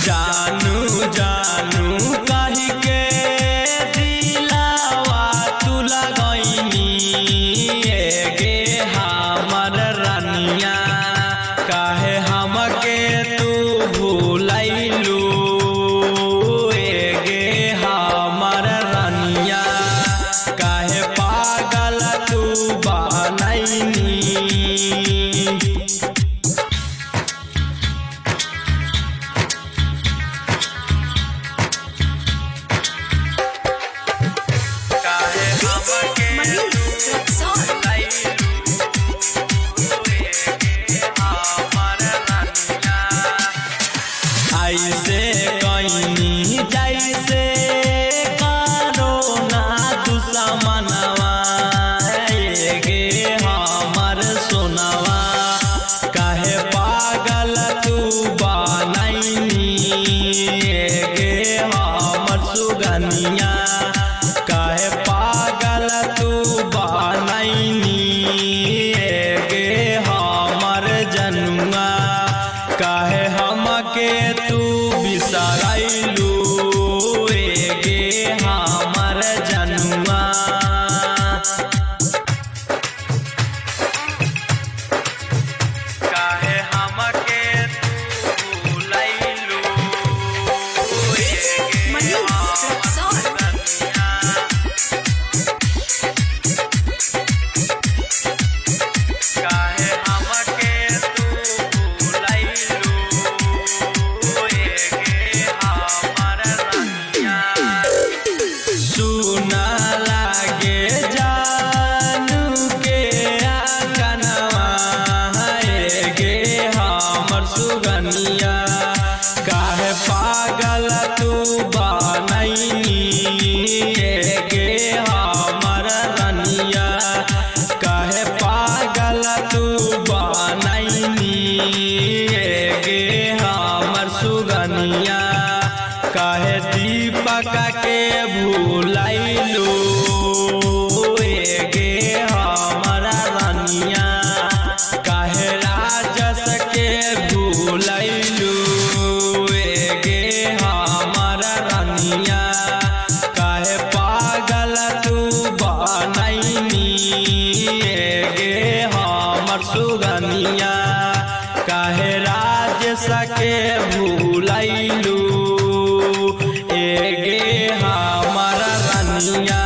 जानू जानू कही के दिलावा तू लगैनी गे हमर रानिया काहे हमके तू भूलैलू गे हमर रानिया काहे पागल तू बनैनी ऐसे कहीं जैसे करोना दुश्मनवा गे हमर सोनवा काहे पागल तू बनैनी गे हमर सुगनिया काहे पागल तू बनैनी गे हमर जनुआ काहे हमके तू बिसरैलू गे हमर जनुआ काहे हमके तू भूलैलू गे हमर जनुआ काहे हमके तू भूलैलू सुना लागे जानू के आंगनवा गे हमर सुगनिया काहे पागल तू बनैनी गे हमर रनिया काहे पागल तू बनैनी गे हमर सुगनिया काहे दीपक के भूलैलू गे हमरा रानिया काहे राजस के भूलैलू गे हमरा रानिया काहे पागल तू बनैनी गे हमर सुगनिया काहे राजस के भूलैलू गे हमर रानिया।